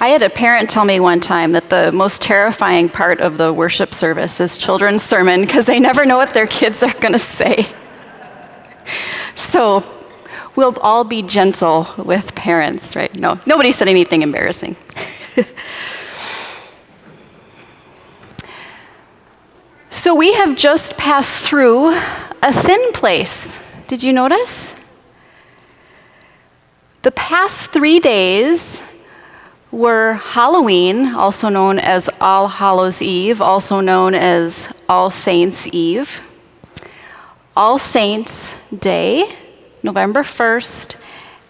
I had a parent tell me one time that the most terrifying part of the worship service is children's sermon because they never know what their kids are going to say. So we'll all be gentle with parents, right? No, nobody said anything embarrassing. So we have just passed through a thin place. Did you notice? The past 3 days were Halloween, also known as All Hallows Eve, also known as All Saints Eve, All Saints Day, November 1st,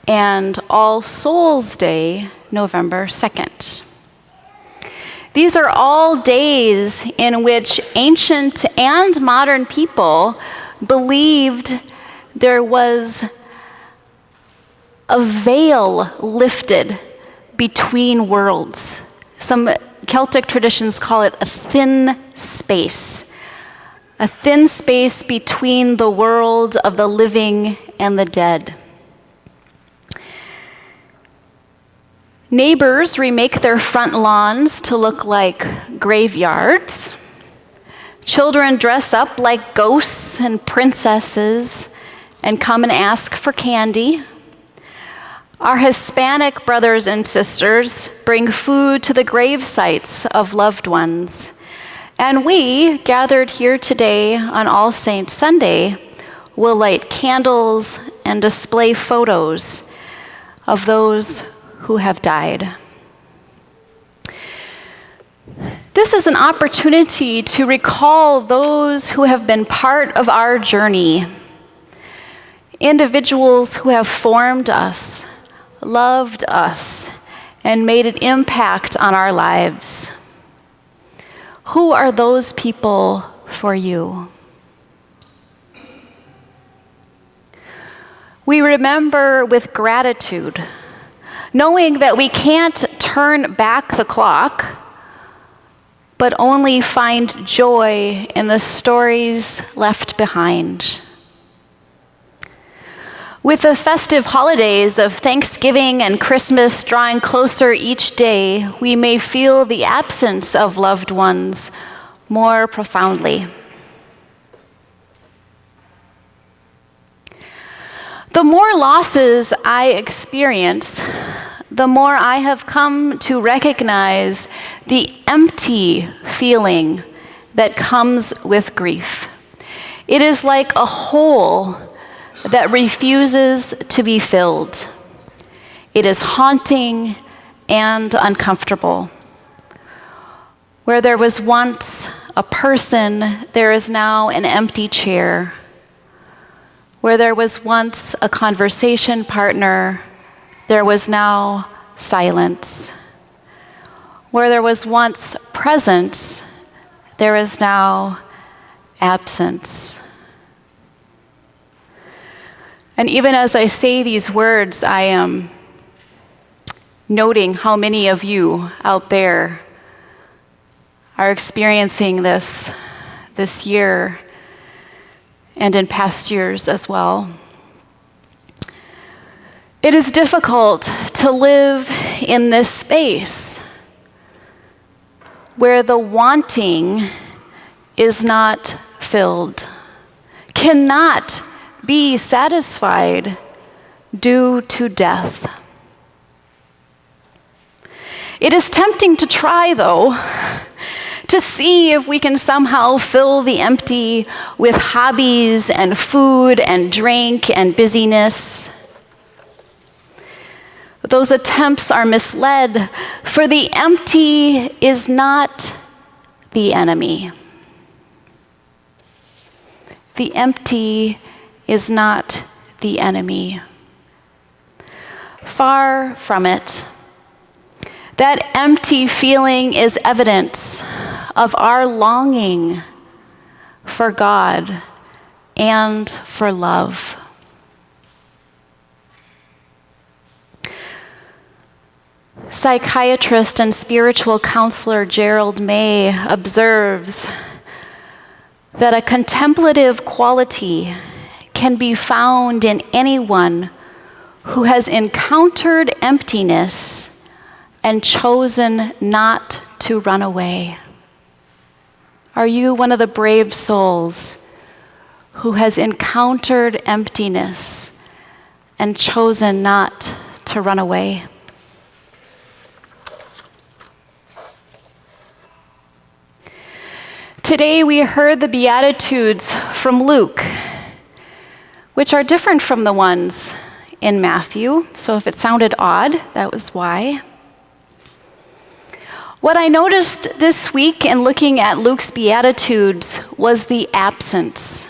and All Souls Day, November 2nd. These are all days in which ancient and modern people believed there was a veil lifted between worlds. Some Celtic traditions call it a thin space between the world of the living and the dead. Neighbors remake their front lawns to look like graveyards. Children dress up like ghosts and princesses and come and ask for candy. Our Hispanic brothers and sisters bring food to the grave sites of loved ones. And we, gathered here today on All Saints Sunday, will light candles and display photos of those who have died. This is an opportunity to recall those who have been part of our journey, individuals who have formed us, loved us, and made an impact on our lives. Who are those people for you? We remember with gratitude, knowing that we can't turn back the clock, but only find joy in the stories left behind. With the festive holidays of Thanksgiving and Christmas drawing closer each day, we may feel the absence of loved ones more profoundly. The more losses I experience, the more I have come to recognize the empty feeling that comes with grief. It is like a hole that refuses to be filled. It is haunting and uncomfortable. Where there was once a person, there is now an empty chair. Where there was once a conversation partner, there was now silence. Where there was once presence, there is now absence. And even as I say these words, I am noting how many of you out there are experiencing this year and in past years as well. It is difficult to live in this space where the wanting is not filled, cannot be satisfied due to death. It is tempting to try, though, to see if we can somehow fill the empty with hobbies and food and drink and busyness. Those attempts are misled, for the empty is not the enemy. The empty is not the enemy. Far from it. That empty feeling is evidence of our longing for God and for love. Psychiatrist and spiritual counselor Gerald May observes that a contemplative quality can be found in anyone who has encountered emptiness and chosen not to run away? Are you one of the brave souls who has encountered emptiness and chosen not to run away? Today we heard the Beatitudes from Luke, which are different from the ones in Matthew. So if it sounded odd, that was why. What I noticed this week in looking at Luke's Beatitudes was the absence,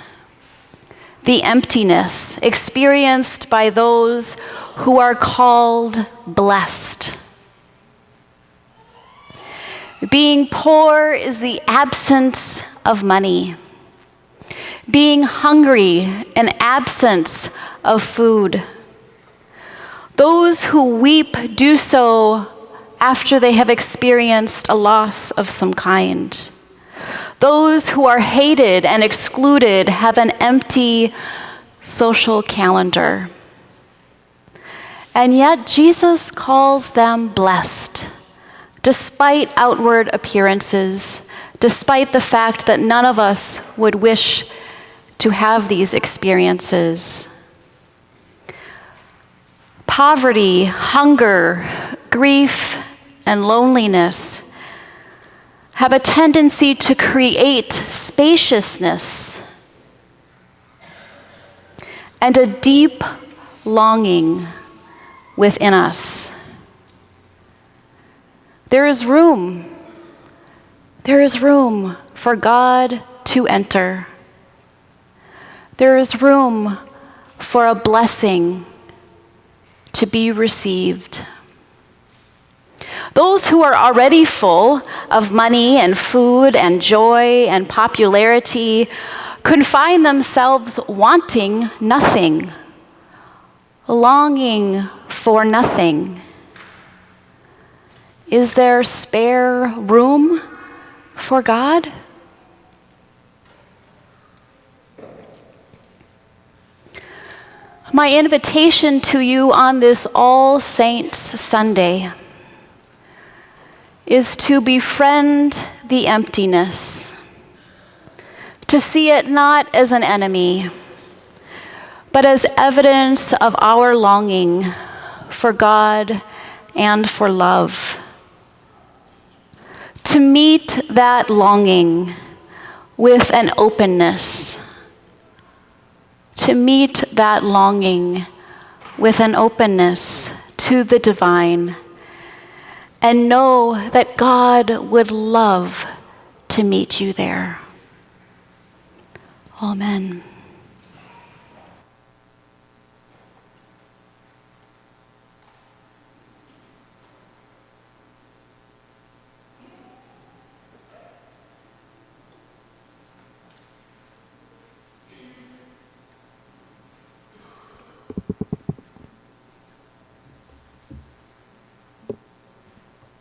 the emptiness experienced by those who are called blessed. Being poor is the absence of money. Being hungry, an absence of food. Those who weep do so after they have experienced a loss of some kind. Those who are hated and excluded have an empty social calendar. And yet Jesus calls them blessed, despite outward appearances, despite the fact that none of us would wish to have these experiences. Poverty, hunger, grief, and loneliness have a tendency to create spaciousness and a deep longing within us. There is room for God to enter. There is room for a blessing to be received. Those who are already full of money and food and joy and popularity could find themselves wanting nothing, longing for nothing. Is there spare room for God? My invitation to you on this All Saints Sunday is to befriend the emptiness, to see it not as an enemy, but as evidence of our longing for God and for love. To meet that longing with an openness. To meet that longing with an openness to the divine, and know that God would love to meet you there. Amen.